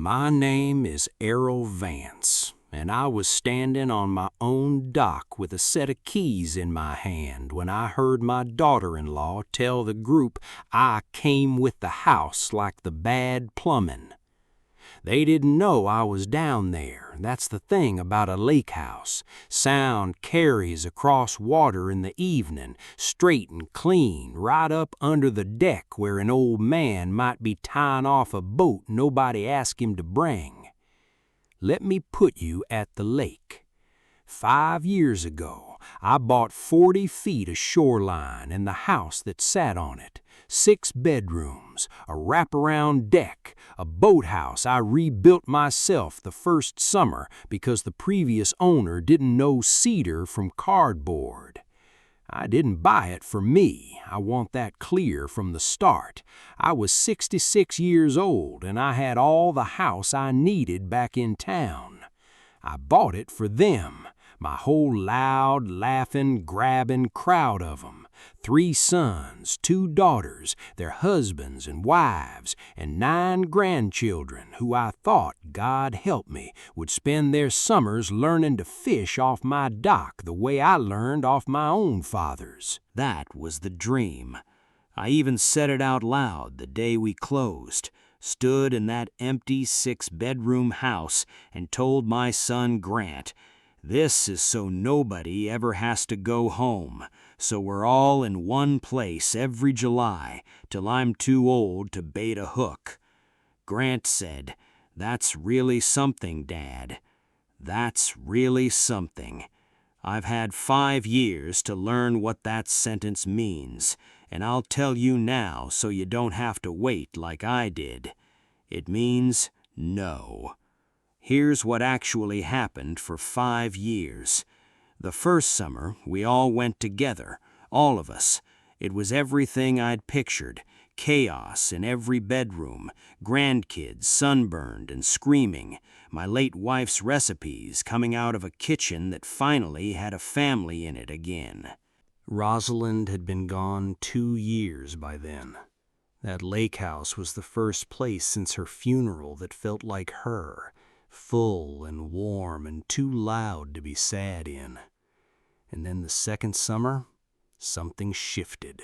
My name is Errol Vance, and I was standing on my own dock with a set of keys in my hand when I heard my daughter-in-law tell the group I came with the house like the bad plumbing. They didn't know I was down there. That's the thing about a lake house. Sound carries across water in the evening, straight and clean, right up under the deck where an old man might be tying off a boat nobody asked him to bring. Let me put you at the lake. 5 years ago, I bought 40 feet of shoreline and the house that sat on it. 6 bedrooms, a wraparound deck, a boathouse I rebuilt myself the first summer because the previous owner didn't know cedar from cardboard. I didn't buy it for me. I want that clear from the start. I was 66 years old and I had all the house I needed back in town. I bought it for them, my whole loud, laughing, grabbing crowd of them. 3 sons, 2 daughters, their husbands and wives, and 9 grandchildren who I thought, God help me, would spend their summers learning to fish off my dock the way I learned off my own father's. That was the dream. I even said it out loud the day we closed, stood in that empty 6-bedroom house and told my son Grant, "This is so nobody ever has to go home, so we're all in one place every July till I'm too old to bait a hook." Grant said, "That's really something, Dad. That's really something." I've had 5 years to learn what that sentence means, and I'll tell you now so you don't have to wait like I did. It means no. Here's what actually happened for 5 years. The first summer, we all went together, all of us. It was everything I'd pictured. Chaos in every bedroom, grandkids sunburned and screaming, my late wife's recipes coming out of a kitchen that finally had a family in it again. Rosalind had been gone 2 years by then. That lake house was the first place since her funeral that felt like her, full and warm and too loud to be sad in. And then the second summer, something shifted.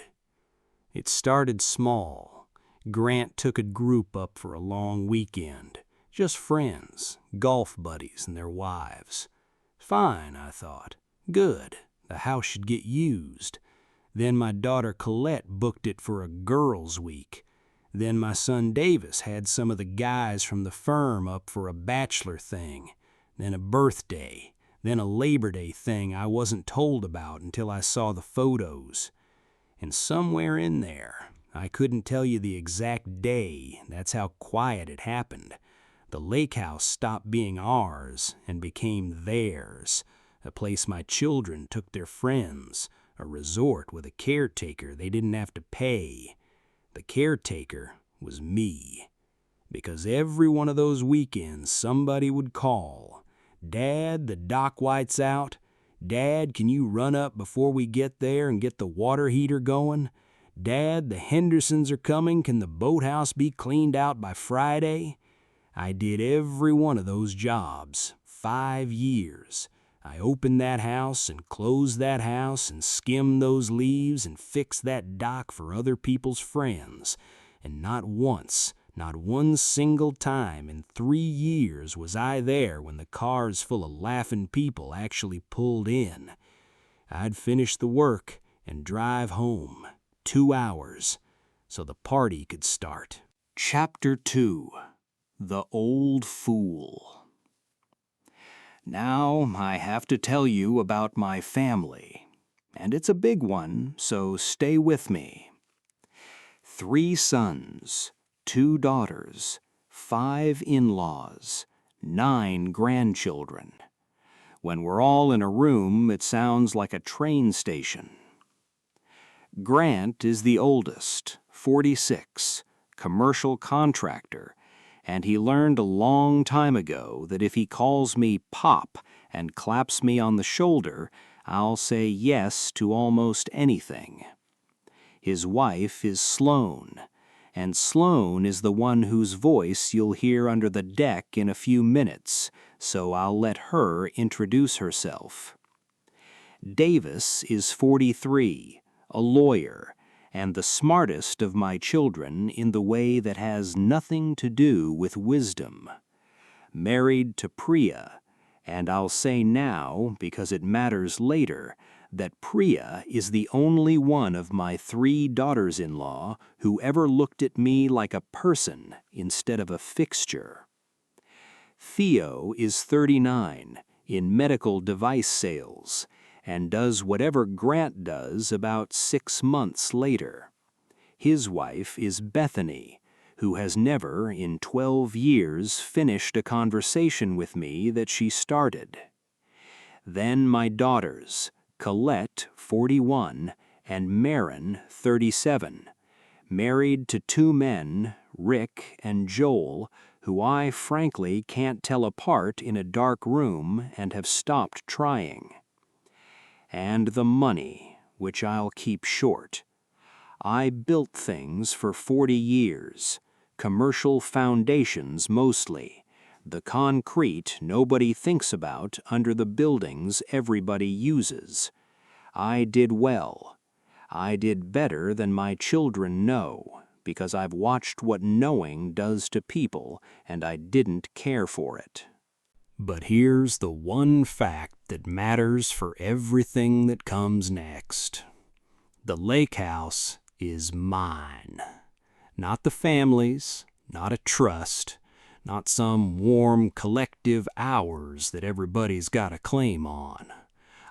It started small. Grant took a group up for a long weekend. Just friends, golf buddies and their wives. Fine, I thought. Good. The house should get used. Then my daughter Colette booked it for a girls' week. Then my son Davis had some of the guys from the firm up for a bachelor thing. Then a birthday. Then a Labor Day thing I wasn't told about until I saw the photos. And somewhere in there, I couldn't tell you the exact day, that's how quiet it happened, the lake house stopped being ours and became theirs, a place my children took their friends, a resort with a caretaker they didn't have to pay. The caretaker was me. Because every one of those weekends somebody would call, "Dad, the dock light's out. Dad, can you run up before we get there and get the water heater going? Dad, the Hendersons are coming. Can the boathouse be cleaned out by Friday?" I did every one of those jobs. 5 years. I opened that house and closed that house and skimmed those leaves and fixed that dock for other people's friends. And not once, not one single time in 3 years was I there when the cars full of laughing people actually pulled in. I'd finish the work and drive home, 2 hours, so the party could start. Chapter 2. The Old Fool. Now I have to tell you about my family, and it's a big one, so stay with me. 3 sons, 2 daughters, 5 in-laws, 9 grandchildren. When we're all in a room, it sounds like a train station. Grant is the oldest, 46, commercial contractor, and he learned a long time ago that if he calls me Pop and claps me on the shoulder, I'll say yes to almost anything. His wife is Sloan, and Sloane is the one whose voice you'll hear under the deck in a few minutes, so I'll let her introduce herself. Davis is 43, a lawyer, and the smartest of my children in the way that has nothing to do with wisdom. Married to Priya, and I'll say now, because it matters later, that Priya is the only one of my 3 daughters-in-law who ever looked at me like a person instead of a fixture. Theo is 39, in medical device sales, and does whatever Grant does about 6 months later. His wife is Bethany, who has never, in 12 years, finished a conversation with me that she started. Then my daughters, Colette, 41, and Marin, 37, married to 2 men, Rick and Joel, who I frankly can't tell apart in a dark room and have stopped trying. And the money, which I'll keep short. I built things for 40 years, commercial foundations mostly, the concrete nobody thinks about under the buildings everybody uses. I did well. I did better than my children know, because I've watched what knowing does to people, and I didn't care for it. But here's the one fact that matters for everything that comes next. The lake house is mine. Not the family's, not a trust, not some warm collective ours that everybody's got a claim on.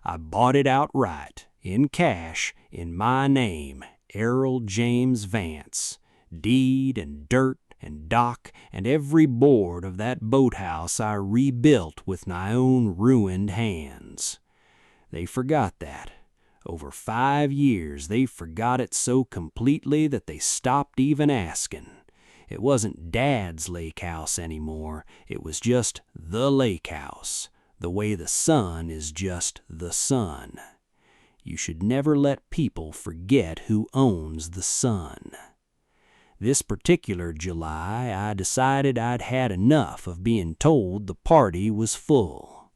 I bought it outright, in cash, in my name, Errol James Vance. Deed and dirt and dock and every board of that boathouse I rebuilt with my own ruined hands. They forgot that. Over 5 years they forgot it so completely that they stopped even asking. It wasn't Dad's lake house anymore. It was just the lake house, the way the sun is just the sun. You should never let people forget who owns the sun. This particular July, I decided I'd had enough of being told the party was full.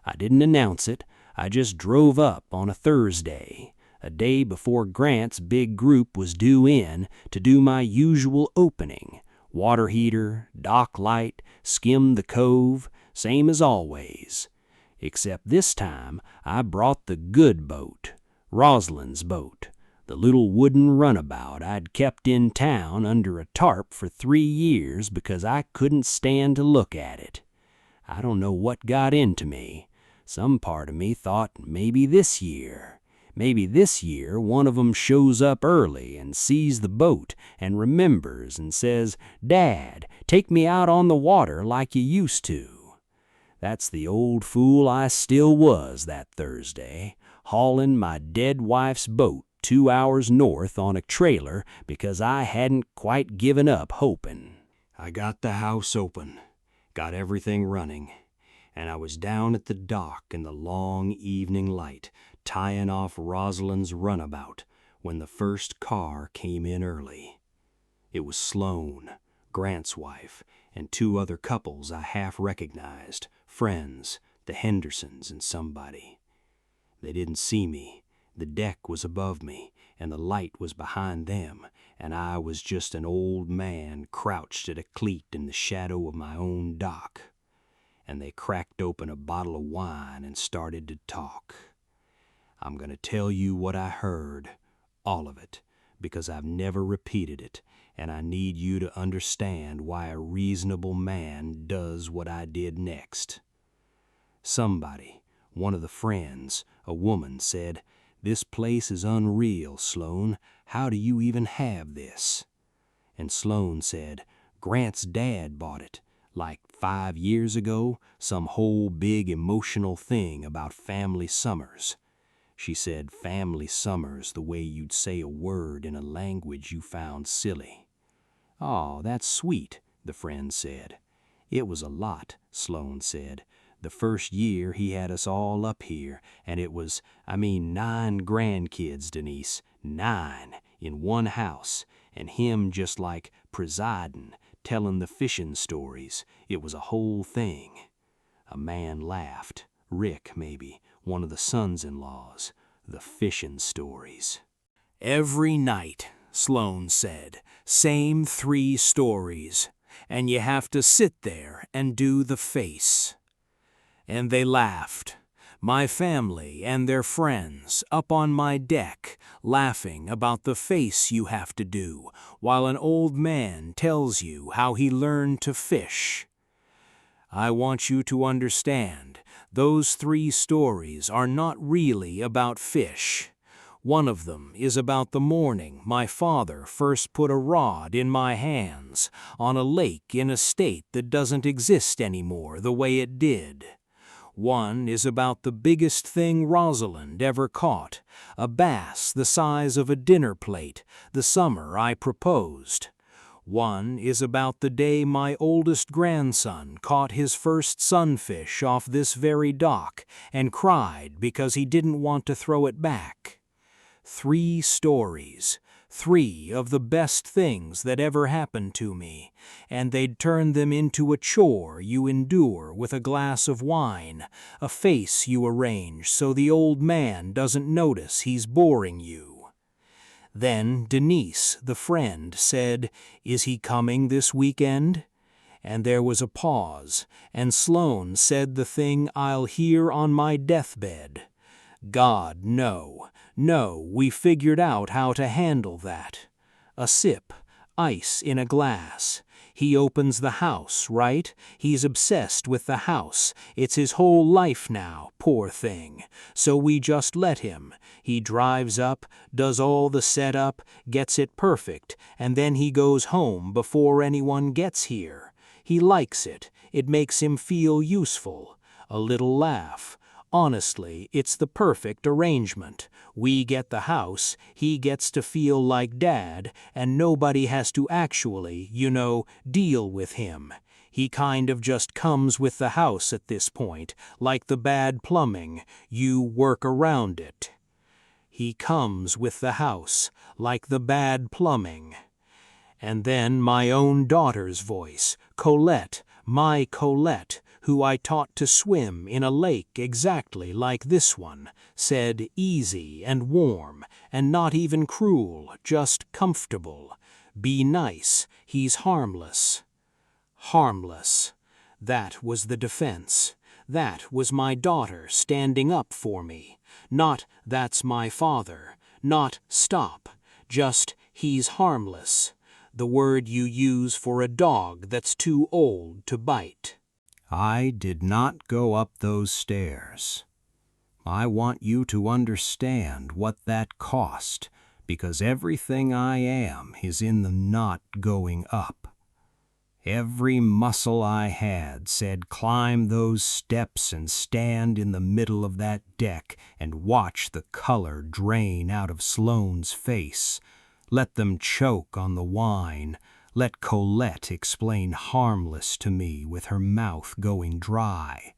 I didn't announce it. I just drove up on a Thursday, a day before Grant's big group was due in, to do my usual opening. Water heater, dock light, skim the cove, same as always. Except this time I brought the good boat, Rosalind's boat, the little wooden runabout I'd kept in town under a tarp for 3 years because I couldn't stand to look at it. I don't know what got into me. Some part of me thought maybe this year one of 'em shows up early and sees the boat and remembers and says, "Dad, take me out on the water like you used to." That's the old fool I still was that Thursday, hauling my dead wife's boat 2 hours north on a trailer because I hadn't quite given up hoping. I got the house open, got everything running, and I was down at the dock in the long evening light, tying off Rosalind's runabout when the first car came in early. It was Sloane, Grant's wife, and 2 other couples I half recognized, friends, the Hendersons and somebody. They didn't see me. The deck was above me, and the light was behind them, and I was just an old man crouched at a cleat in the shadow of my own dock. And they cracked open a bottle of wine and started to talk. I'm going to tell you what I heard, all of it, because I've never repeated it, and I need you to understand why a reasonable man does what I did next. Somebody, one of the friends, a woman, said, "This place is unreal, Sloane. How do you even have this?" And Sloane said, "Grant's dad bought it, like 5 years ago, some whole big emotional thing about family summers." She said family summers the way you'd say a word in a language you found silly. "Oh, that's sweet," the friend said. "It was a lot," Sloane said. "The first year he had us all up here, and it was, 9 grandkids, Denise, 9, in one house, and him just like presiding, telling the fishing stories. It was a whole thing. A man laughed. Rick, maybe, one of the sons-in-laws. The fishing stories. Every night, Sloane said, same 3 stories, and you have to sit there and do the face. And they laughed. My family and their friends up on my deck, laughing about the face you have to do, while an old man tells you how he learned to fish. I want you to understand, those 3 stories are not really about fish. One of them is about the morning my father first put a rod in my hands on a lake in a state that doesn't exist anymore the way it did. One is about the biggest thing Rosalind ever caught, a bass the size of a dinner plate, the summer I proposed. One is about the day my oldest grandson caught his first sunfish off this very dock and cried because he didn't want to throw it back. 3 stories, 3 of the best things that ever happened to me, and they'd turn them into a chore you endure with a glass of wine, a face you arrange so the old man doesn't notice he's boring you. Then Denise, the friend, said, "Is he coming this weekend?" And there was a pause, and Sloane said the thing I'll hear on my deathbed. God, no, no, we figured out how to handle that. A sip, ice in a glass. He opens the house, right? He's obsessed with the house. It's his whole life now, poor thing. So we just let him. He drives up, does all the setup, gets it perfect, and then he goes home before anyone gets here. He likes it. It makes him feel useful. A little laugh. Honestly, it's the perfect arrangement. We get the house, he gets to feel like dad, and nobody has to actually, deal with him. He kind of just comes with the house at this point, like the bad plumbing. You work around it. He comes with the house, like the bad plumbing. And then my own daughter's voice, Colette, my Colette, who I taught to swim in a lake exactly like this one, said easy and warm, and not even cruel, just comfortable. Be nice, he's harmless. Harmless. That was the defense. That was my daughter standing up for me. Not, that's my father. Not, stop. Just, he's harmless. The word you use for a dog that's too old to bite. I did not go up those stairs. I want you to understand what that cost, because everything I am is in the not going up. Every muscle I had said climb those steps and stand in the middle of that deck and watch the color drain out of Sloane's face. Let them choke on the wine. Let Colette explain harmless to me with her mouth going dry.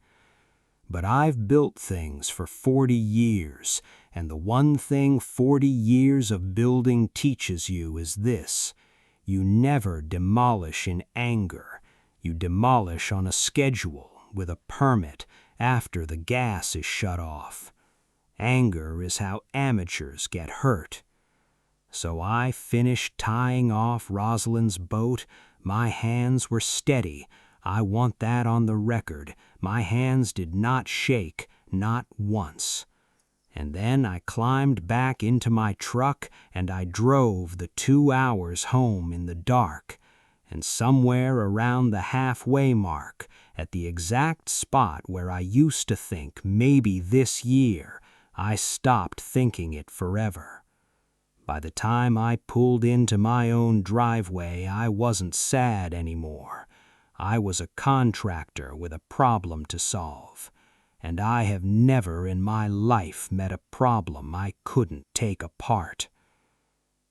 But I've built things for 40 years, and the one thing 40 years of building teaches you is this. You never demolish in anger. You demolish on a schedule, with a permit, after the gas is shut off. Anger is how amateurs get hurt. So I finished tying off Rosalind's boat. My hands were steady. I want that on the record. My hands did not shake, not once. And then I climbed back into my truck and I drove the 2 hours home in the dark. And somewhere around the halfway mark, at the exact spot where I used to think maybe this year, I stopped thinking it forever. By the time I pulled into my own driveway, I wasn't sad anymore. I was a contractor with a problem to solve, and I have never in my life met a problem I couldn't take apart.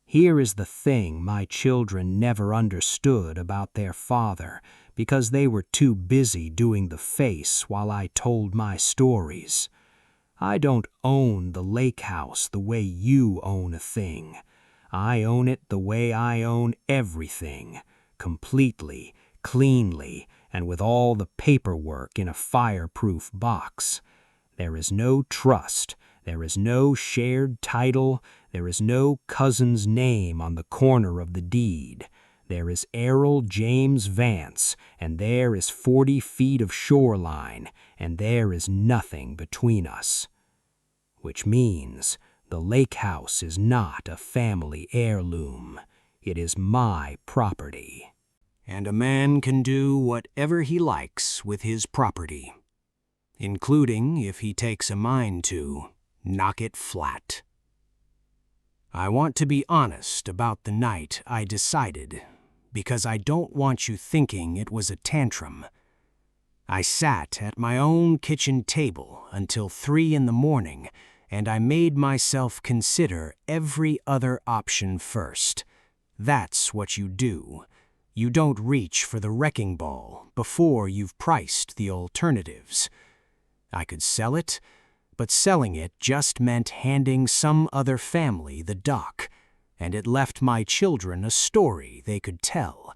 Here is the thing my children never understood about their father, because they were too busy doing the face while I told my stories. I don't own the lake house the way you own a thing. I own it the way I own everything, completely, cleanly, and with all the paperwork in a fireproof box. There is no trust, there is no shared title, there is no cousin's name on the corner of the deed. There is Errol James Vance, and there is 40 feet of shoreline, and there is nothing between us. Which means the lake house is not a family heirloom. It is my property. And a man can do whatever he likes with his property, including, if he takes a mind to, knock it flat. I want to be honest about the night I decided, because I don't want you thinking it was a tantrum. I sat at my own kitchen table until 3 in the morning, and I made myself consider every other option first. That's what you do. You don't reach for the wrecking ball before you've priced the alternatives. I could sell it, but selling it just meant handing some other family the dock, and it left my children a story they could tell.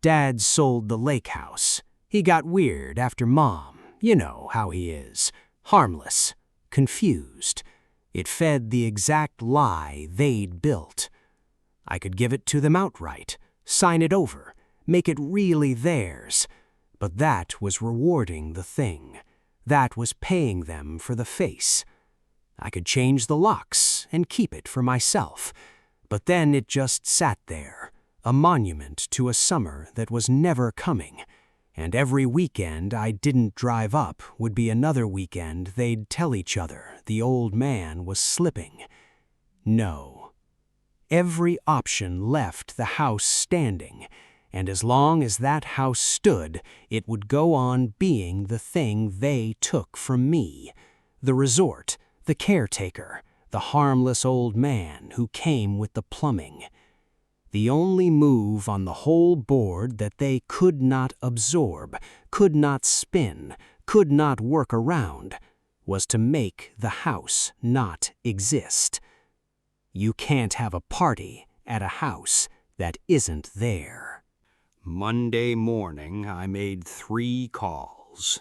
Dad sold the lake house. He got weird after Mom. You know how he is. Harmless. Confused. It fed the exact lie they'd built. I could give it to them outright, sign it over, make it really theirs. But that was rewarding the thing. That was paying them for the face. I could change the locks and keep it for myself. But then it just sat there, a monument to a summer that was never coming. And every weekend I didn't drive up would be another weekend they'd tell each other the old man was slipping. No. Every option left the house standing, and as long as that house stood, it would go on being the thing they took from me. The resort, the caretaker, the harmless old man who came with the plumbing. The only move on the whole board that they could not absorb, could not spin, could not work around, was to make the house not exist. You can't have a party at a house that isn't there. Monday morning, I made 3 calls.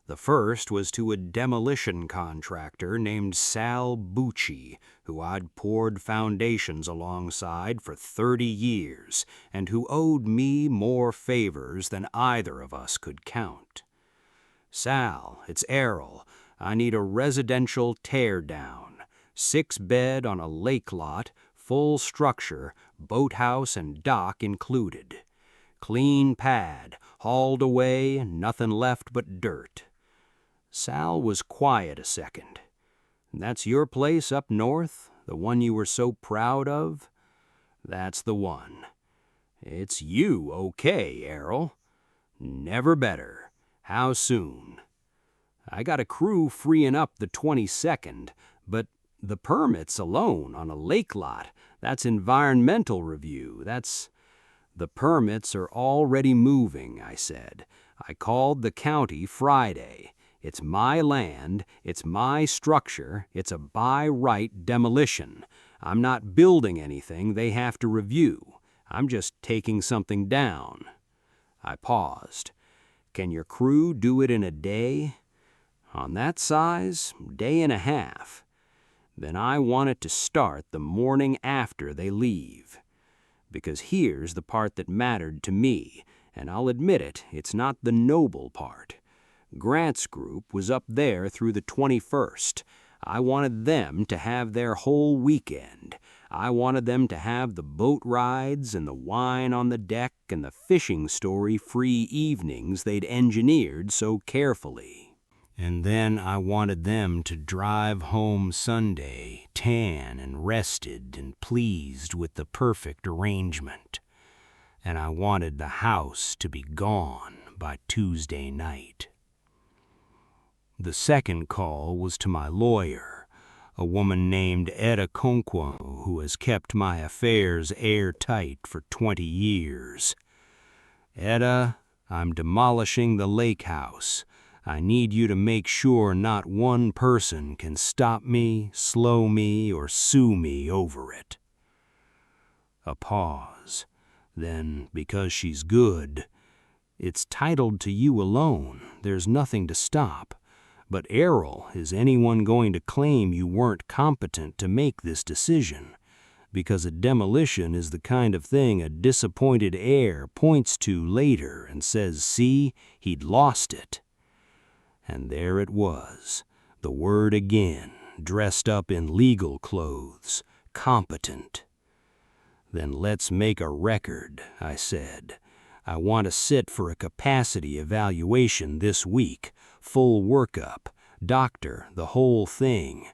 The first was to a demolition contractor named Sal Bucci, who I'd poured foundations alongside for 30 years, and who owed me more favors than either of us could count. Sal, it's Errol. I need a residential tear-down. 6-bed on a lake lot, full structure, boathouse and dock included. Clean pad, hauled away, nothing left but dirt. Sal was quiet a second. That's your place up north, the one you were so proud of? That's the one. It's you, okay, Errol. Never better. How soon? I got a crew freeing up the 22nd, but the permits alone on a lake lot, that's environmental review, The permits are already moving, I said. I called the county Friday. It's my land, it's my structure, it's a by right demolition. I'm not building anything they have to review. I'm just taking something down. I paused. Can your crew do it in a day? On that size, day and a half. Then I want it to start the morning after they leave. Because here's the part that mattered to me, and I'll admit it, it's not the noble part. Grant's group was up there through the 21st. I wanted them to have their whole weekend. I wanted them to have the boat rides and the wine on the deck and the fishing story-free evenings they'd engineered so carefully. And then I wanted them to drive home Sunday, tan and rested and pleased with the perfect arrangement. And I wanted the house to be gone by Tuesday night. The second call was to my lawyer, a woman named Etta Conquo, who has kept my affairs airtight for 20 years. Etta, I'm demolishing the lake house. I need you to make sure not one person can stop me, slow me, or sue me over it. A pause. Then, because she's good, it's titled to you alone. There's nothing to stop. But Errol, is anyone going to claim you weren't competent to make this decision? Because a demolition is the kind of thing a disappointed heir points to later and says, see, he'd lost it. And there it was, the word again, dressed up in legal clothes, competent. Then let's make a record, I said. I want to sit for a capacity evaluation this week, full workup, doctor, the whole thing.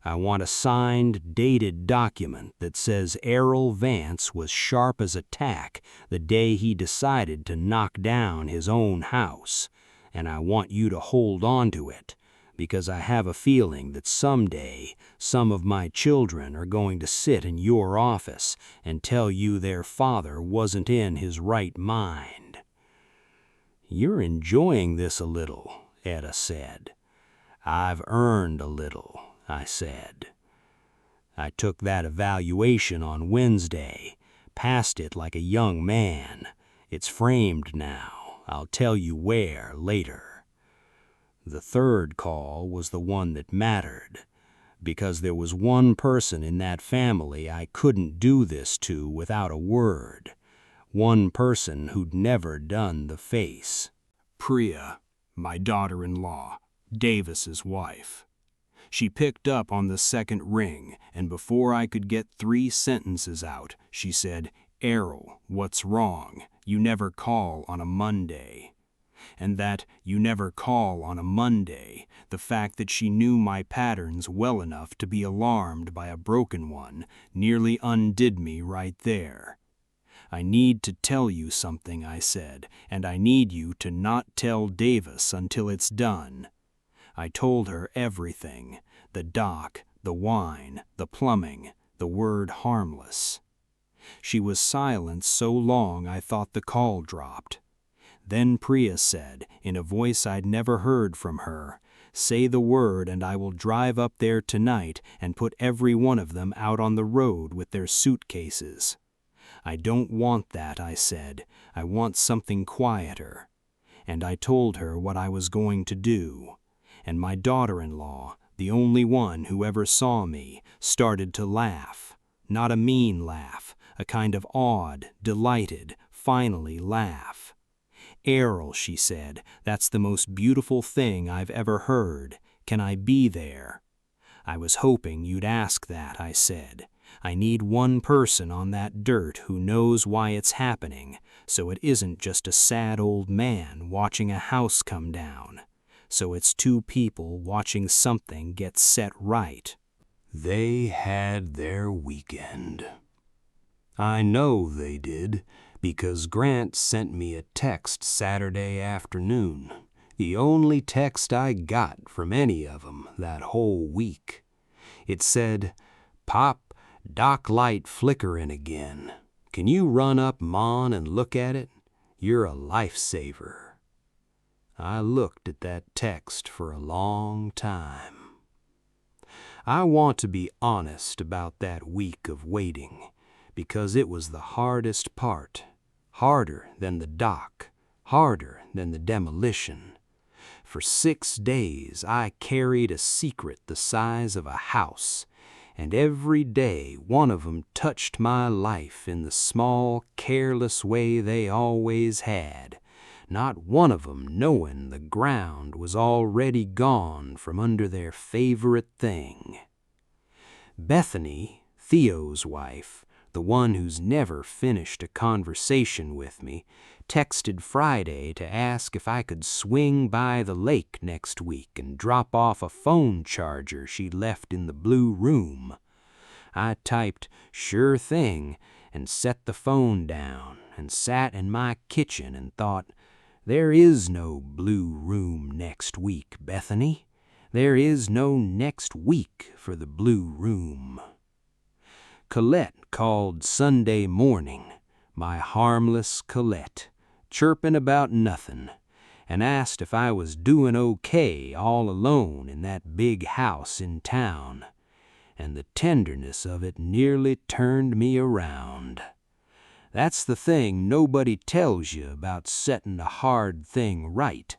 I want a signed, dated document that says Errol Vance was sharp as a tack the day he decided to knock down his own house, and I want you to hold on to it, because I have a feeling that someday some of my children are going to sit in your office and tell you their father wasn't in his right mind. You're enjoying this a little, Etta said. I've earned a little, I said. I took that evaluation on Wednesday, passed it like a young man. It's framed now. I'll tell you where later. The third call was the one that mattered, because there was one person in that family I couldn't do this to without a word. One person who'd never done the face. Priya, my daughter-in-law, Davis's wife. She picked up on the second ring, and before I could get 3 sentences out, she said, Errol, what's wrong? You never call on a Monday. And that you never call on a Monday, the fact that she knew my patterns well enough to be alarmed by a broken one, nearly undid me right there. I need to tell you something, I said, and I need you to not tell Davis until it's done. I told her everything, the dock, the wine, the plumbing, the word harmless. She was silent so long I thought the call dropped. Then Priya said, in a voice I'd never heard from her, say the word and I will drive up there tonight and put every one of them out on the road with their suitcases. I don't want that, I said. I want something quieter. And I told her what I was going to do. And my daughter-in-law, the only one who ever saw me, started to laugh. Not a mean laugh, a kind of awed, delighted, finally laugh. Errol, she said, that's the most beautiful thing I've ever heard. Can I be there? I was hoping you'd ask that, I said. I need one person on that dirt who knows why it's happening, so it isn't just a sad old man watching a house come down. So it's 2 people watching something get set right. They had their weekend. I know they did, because Grant sent me a text Saturday afternoon, the only text I got from any of them that whole week. It said, Pop, dock light flickering again. Can you run up, Mon, and look at it? You're a lifesaver. I looked at that text for a long time. I want to be honest about that week of waiting, because it was the hardest part, harder than the dock, harder than the demolition. For 6 days I carried a secret the size of a house, and every day one of 'em touched my life in the small, careless way they always had, not one of 'em knowing the ground was already gone from under their favorite thing. Bethany, Theo's wife, the one who's never finished a conversation with me, texted Friday to ask if I could swing by the lake next week and drop off a phone charger she'd left in the blue room. I typed, sure thing, and set the phone down and sat in my kitchen and thought, there is no blue room next week, Bethany. There is no next week for the blue room. Colette called Sunday morning, my harmless Colette, chirping about nothing, and asked if I was doing okay all alone in that big house in town. and the tenderness of it nearly turned me around. That's the thing nobody tells you about setting a hard thing right.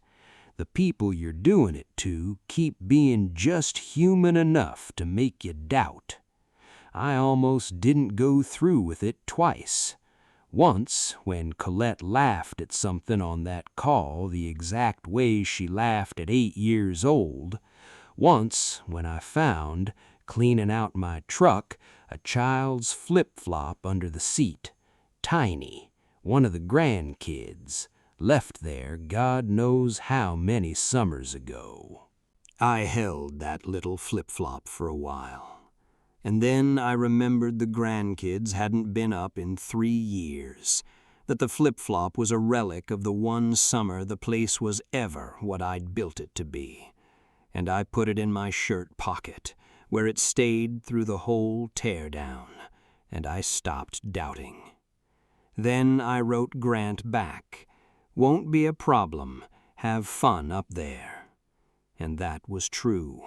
The people you're doing it to keep being just human enough to make you doubt. I almost didn't go through with it twice. Once, when Colette laughed at something on that call the exact way she laughed at 8 years old. Once, when I found, cleaning out my truck, a child's flip-flop under the seat. Tiny, one of the grandkids, left there God knows how many summers ago. I held that little flip-flop for a while. And then I remembered the grandkids hadn't been up in 3 years, that the flip-flop was a relic of the one summer the place was ever what I'd built it to be. And I put it in my shirt pocket, where it stayed through the whole teardown, and I stopped doubting. Then I wrote Grant back, "Won't be a problem, have fun up there." And that was true.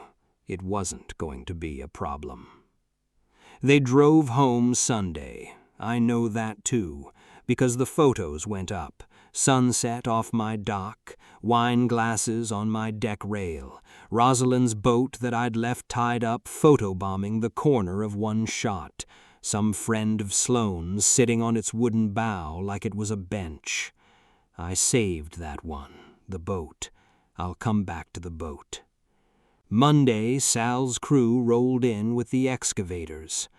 It wasn't going to be a problem. They drove home Sunday. I know that too, because the photos went up. Sunset off my dock, wine glasses on my deck rail, Rosalind's boat that I'd left tied up photobombing the corner of one shot, some friend of Sloane's sitting on its wooden bow like it was a bench. I saved that one, the boat. I'll come back to the boat. Monday, Sal's crew rolled in with the excavators.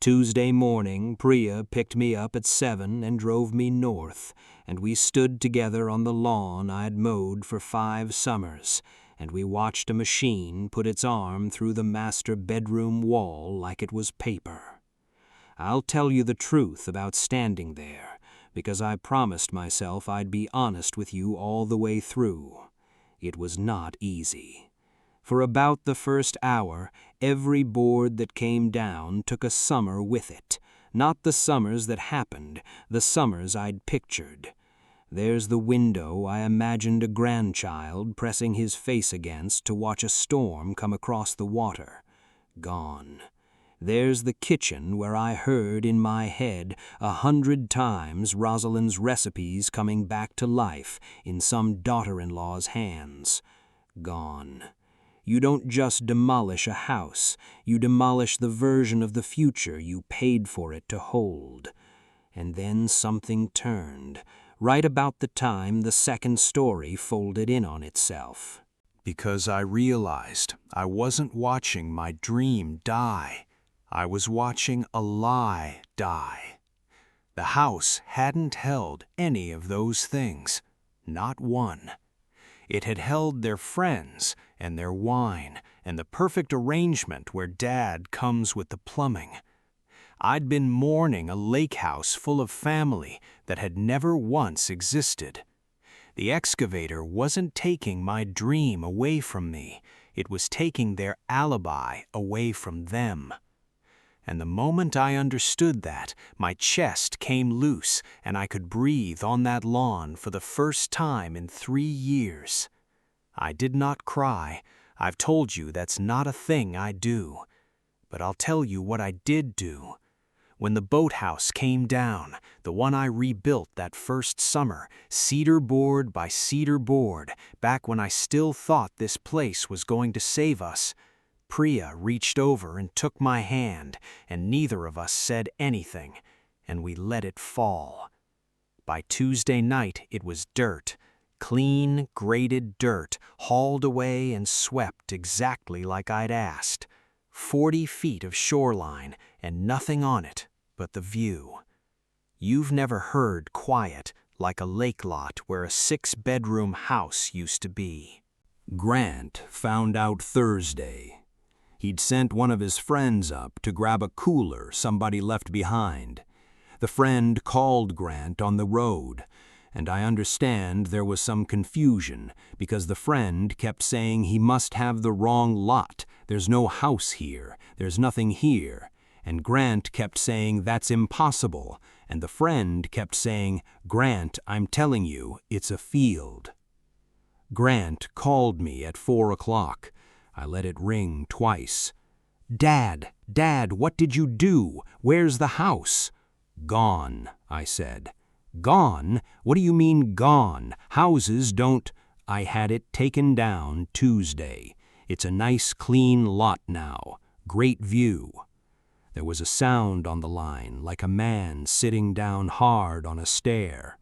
Tuesday morning, Priya picked me up at 7 and drove me north, and we stood together on the lawn I'd mowed for 5 summers, and we watched a machine put its arm through the master bedroom wall like it was paper. I'll tell you the truth about standing there, because I promised myself I'd be honest with you all the way through. It was not easy. For about the first hour, every board that came down took a summer with it. Not the summers that happened, the summers I'd pictured. There's the window I imagined a grandchild pressing his face against to watch a storm come across the water. Gone. There's the kitchen where I heard in my head 100 times Rosalind's recipes coming back to life in some daughter-in-law's hands. Gone. You don't just demolish a house, you demolish the version of the future you paid for it to hold. And then something turned, right about the time the second story folded in on itself. Because I realized I wasn't watching my dream die. I was watching a lie die. The house hadn't held any of those things, not one. It had held their friends and their wine and the perfect arrangement where Dad comes with the plumbing. I'd been mourning a lake house full of family that had never once existed. The excavator wasn't taking my dream away from me. It was taking their alibi away from them. And the moment I understood that, my chest came loose and I could breathe on that lawn for the first time in 3 years. I did not cry. I've told you that's not a thing I do. But I'll tell you what I did do. When the boathouse came down, the one I rebuilt that first summer, cedar board by cedar board, back when I still thought this place was going to save us, Priya reached over and took my hand, and neither of us said anything, and we let it fall. By Tuesday night, it was dirt, clean, graded dirt, hauled away and swept exactly like I'd asked. 40 feet of shoreline, and nothing on it but the view. You've never heard quiet like a lake lot where a 6-bedroom house used to be. Grant found out Thursday. He'd sent one of his friends up to grab a cooler somebody left behind. The friend called Grant on the road, and I understand there was some confusion because the friend kept saying he must have the wrong lot. There's no house here. There's nothing here. And Grant kept saying that's impossible, and the friend kept saying, "Grant, I'm telling you, it's a field." Grant called me at 4 o'clock. I let it ring twice. "Dad, Dad, what did you do? Where's the house?" "Gone," I said. "Gone? What do you mean gone? Houses don't—" "I had it taken down Tuesday. It's a nice clean lot now. Great view." There was a sound on the line, like a man sitting down hard on a stair.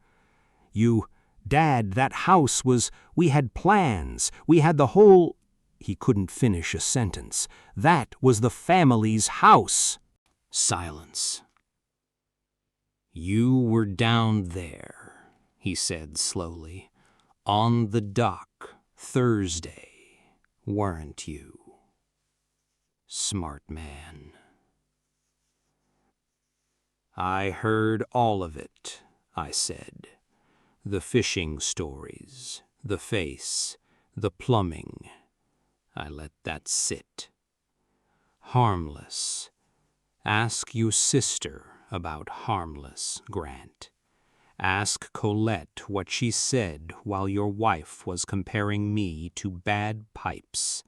Dad, that house was— we had plans. We had the whole—" He couldn't finish a sentence. "That was the family's house." Silence. "You were down there," he said slowly, "on the dock Thursday, weren't you? Smart man." "I heard all of it," I said. "The fishing stories, the face, the plumbing. I let that sit. Harmless. Ask your sister about harmless, Grant. Ask Colette what she said while your wife was comparing me to bad pipes.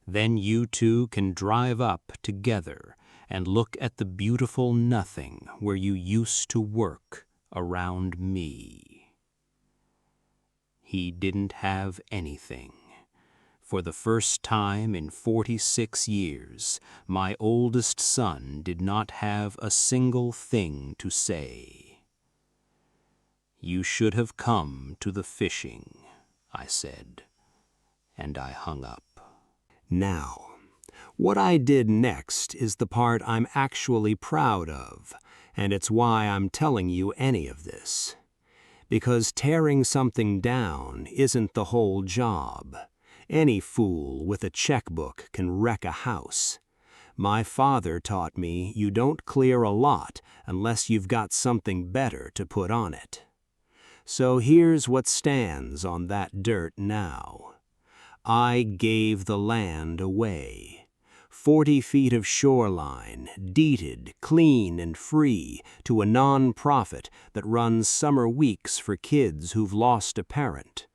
Then you two can drive up together and look at the beautiful nothing where you used to work around me." He didn't have anything. For the first time in 46 years, my oldest son did not have a single thing to say. "You should have come to the fishing," I said, and I hung up. Now, what I did next is the part I'm actually proud of, and it's why I'm telling you any of this. Because tearing something down isn't the whole job. Any fool with a checkbook can wreck a house. My father taught me you don't clear a lot unless you've got something better to put on it. So here's what stands on that dirt now. I gave the land away. 40 feet of shoreline, deeded, clean and free, to a non-profit that runs summer weeks for kids who've lost a parent.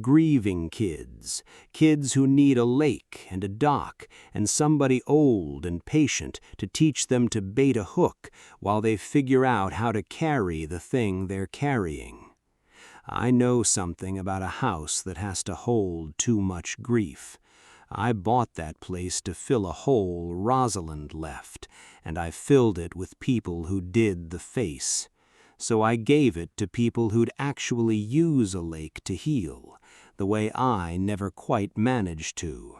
Grieving kids, kids who need a lake and a dock and somebody old and patient to teach them to bait a hook while they figure out how to carry the thing they're carrying. I know something about a house that has to hold too much grief. I bought that place to fill a hole Rosalind left, and I filled it with people who did the face. So I gave it to people who'd actually use a lake to heal, the way I never quite managed to.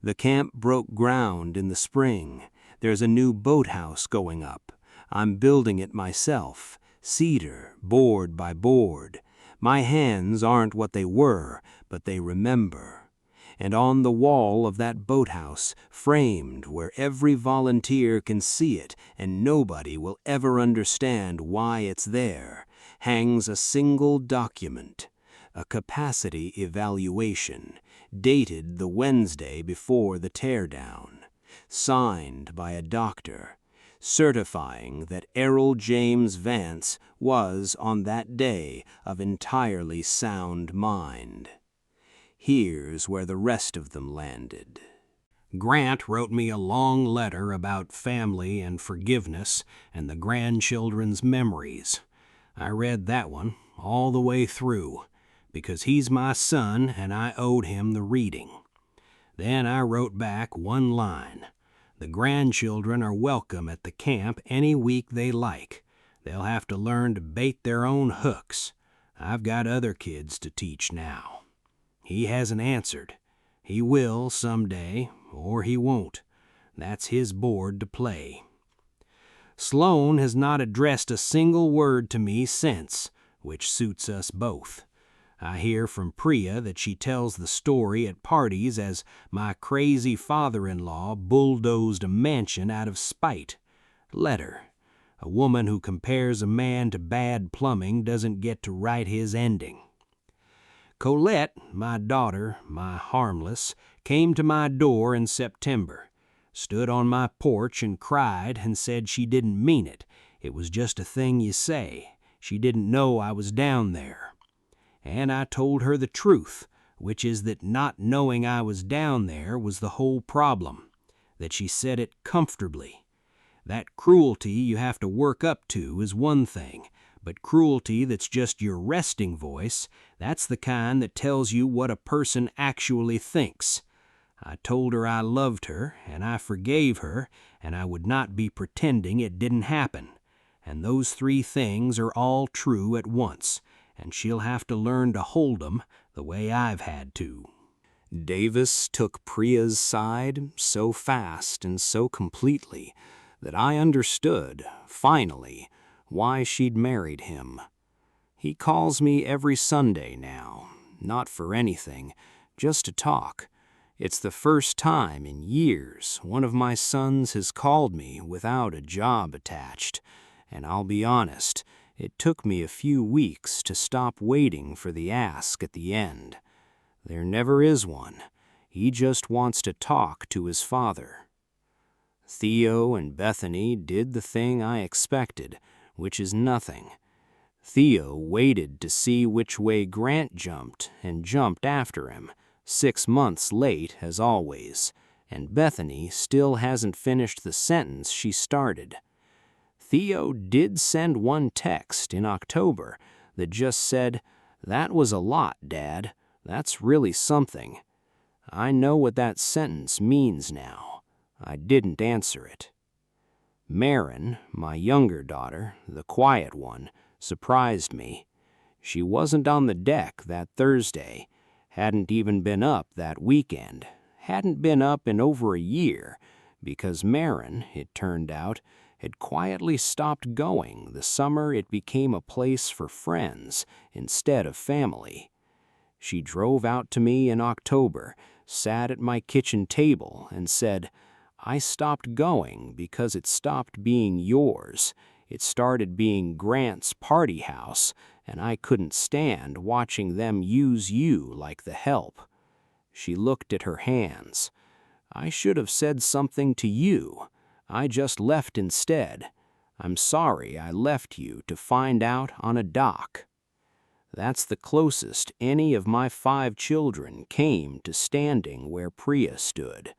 The camp broke ground in the spring. There's a new boathouse going up. I'm building it myself, cedar, board by board. My hands aren't what they were, but they remember. And on the wall of that boathouse, framed where every volunteer can see it and nobody will ever understand why it's there, hangs a single document, a capacity evaluation, dated the Wednesday before the teardown, signed by a doctor, certifying that Errol James Vance was on that day of entirely sound mind. Here's where the rest of them landed. Grant wrote me a long letter about family and forgiveness and the grandchildren's memories. I read that one all the way through, because he's my son and I owed him the reading. Then I wrote back one line. The grandchildren are welcome at the camp any week they like. They'll have to learn to bait their own hooks. I've got other kids to teach now. He hasn't answered. He will someday, or he won't. That's his board to play. Sloan has not addressed a single word to me since, which suits us both. I hear from Priya that she tells the story at parties as my crazy father-in-law bulldozed a mansion out of spite. Let her. A woman who compares a man to bad plumbing doesn't get to write his ending. Colette, my daughter, my harmless, came to my door in September, stood on my porch and cried and said she didn't mean it. It was just a thing you say. She didn't know I was down there. And I told her the truth, which is that not knowing I was down there was the whole problem. that she said it comfortably. That cruelty you have to work up to is one thing, but cruelty that's just your resting voice, that's the kind that tells you what a person actually thinks. I told her I loved her, and I forgave her, and I would not be pretending it didn't happen. And those three things are all true at once, and she'll have to learn to hold 'em the way I've had to." Davis took Priya's side so fast and so completely that I understood, finally, why she'd married him. He calls me every Sunday now, not for anything, just to talk. It's the first time in years one of my sons has called me without a job attached, and I'll be honest, it took me a few weeks to stop waiting for the ask at the end. There never is one. He just wants to talk to his father. Theo and Bethany did the thing I expected, which is nothing. Theo waited to see which way Grant jumped and jumped after him, 6 months late as always, and Bethany still hasn't finished the sentence she started. Theo did send one text in October that just said, "That was a lot, Dad. That's really something." I know what that sentence means now. I didn't answer it. Marin, my younger daughter, the quiet one, surprised me. She wasn't on the deck that Thursday, hadn't even been up that weekend, hadn't been up in over a year, because Marin, it turned out, had quietly stopped going the summer it became a place for friends instead of family. She drove out to me in October, sat at my kitchen table, and said, "I stopped going because it stopped being yours. It started being Grant's party house, and I couldn't stand watching them use you like the help." She looked at her hands. "I should have said something to you. I just left instead. I'm sorry I left you to find out on a dock." That's the closest any of my 5 children came to standing where Priya stood.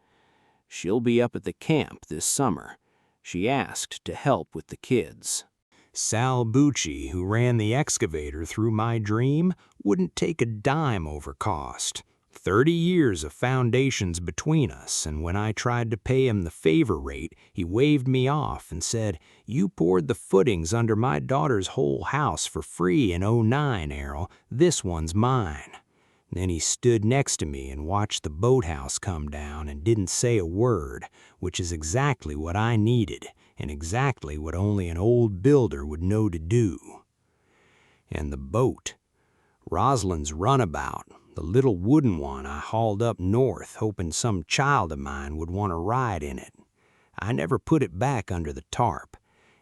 She'll be up at the camp this summer. She asked to help with the kids. Sal Bucci, who ran the excavator through my dream, wouldn't take a dime over cost. 30 years of foundations between us, and when I tried to pay him the favor rate, he waved me off and said, "You poured the footings under my daughter's whole house for free in '09, Errol. This one's mine." Then he stood next to me and watched the boathouse come down and didn't say a word, which is exactly what I needed, and exactly what only an old builder would know to do. And the boat. Rosalind's runabout, the little wooden one I hauled up north hoping some child of mine would want to ride in it. I never put it back under the tarp.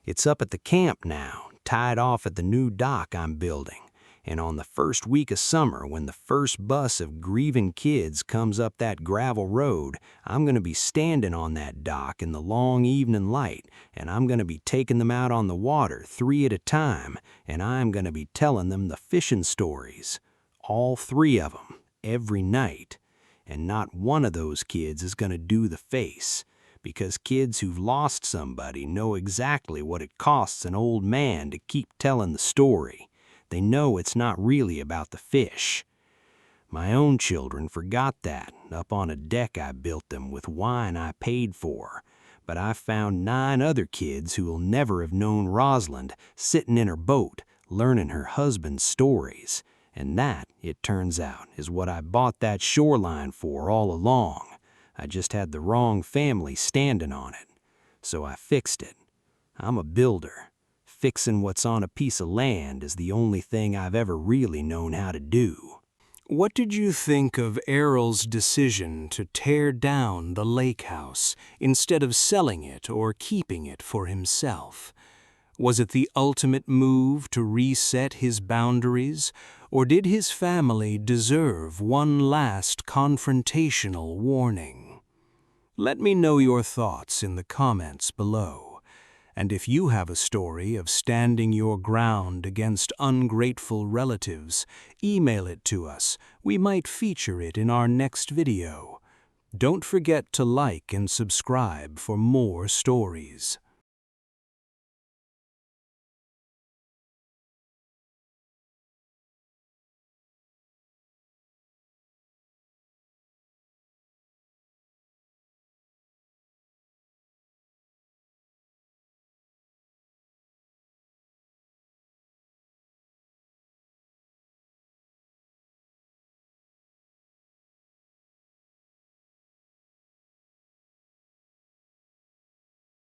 It's up at the camp now, tied off at the new dock I'm building. And on the first week of summer, when the first bus of grieving kids comes up that gravel road, I'm going to be standing on that dock in the long evening light, and I'm going to be taking them out on the water 3 at a time, and I'm going to be telling them the fishing stories. All 3 of them, every night. And not one of those kids is going to do the face, because kids who've lost somebody know exactly what it costs an old man to keep telling the story. They know it's not really about the fish. My own children forgot that up on a deck I built them with wine I paid for, but I found 9 other kids who'll never have known Rosalind sitting in her boat learning her husband's stories, and that, it turns out, is what I bought that shoreline for all along. I just had the wrong family standing on it, so I fixed it. I'm a builder. Fixing what's on a piece of land is the only thing I've ever really known how to do. What did you think of Errol's decision to tear down the lake house instead of selling it or keeping it for himself? Was it the ultimate move to reset his boundaries, or did his family deserve one last confrontational warning? Let me know your thoughts in the comments below. And if you have a story of standing your ground against ungrateful relatives, email it to us. We might feature it in our next video. Don't forget to like and subscribe for more stories.